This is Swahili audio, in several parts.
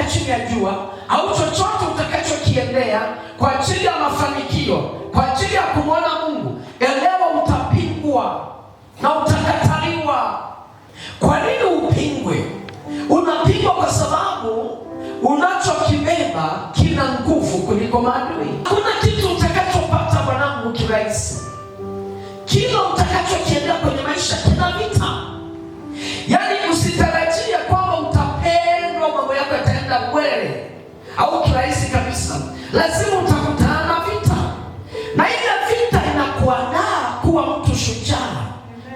chini ya jua au chochote utakachokiendea kwa ajili ya mafanikio, kwa ajili ya kumwona Mungu, elewa utapingwa na utakataliwa. Kwa nini upingwe? Unapingwa kwa sababu unachokibeba kina nguvu kuliko maadui. Hakuna kitu utakachopata mwanangu kirahisi. Kila utakachokiendea kwenye maisha kina vita. Yaani usitarajie kwamba utapendwa, mambo yako yataenda mbele au kirahisi kabisa. Lazima utakutana na vita, na ile vita inakuandaa kuwa mtu shujaa,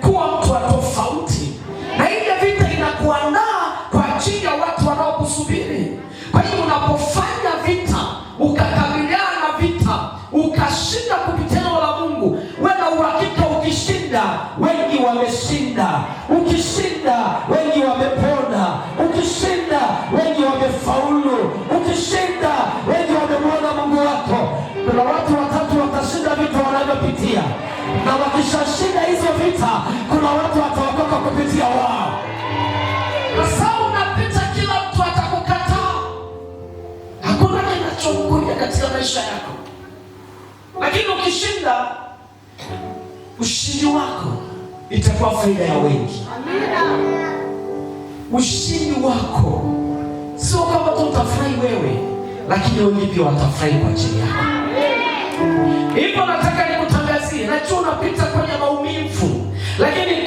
kuwa mtu wa tofauti, na ile vita inakuandaa kwa ajili ya watu wanaokusubiri. Kwa hiyo unapofanya vita, ukakabiliana na vita, ukashinda kupitia neno la Mungu, wewe na uhakika ukishinda, wengi wameshinda. Ukishinda, wengi wamepona. Ukishinda, wengi wamefaulu. Ukishinda, wengi wamemwona Mungu wako. Kuna watu watatu watashinda vita wanavyopitia, na wakishashinda hizo vita, kuna watu wataokoka kupitia wao. Sasa unapita, kila mtu atakukataa. Hakuna kinachomkuja katika maisha yako. Lakini ukishinda, ushindi wako itakuwa faida ya wengi. Ushindi wako sio kama tu utafurahi wewe, lakini wengi pia watafurahi kwa ajili yako. Hivyo nataka nikutangazie, najua unapita kwenye maumivu, lakini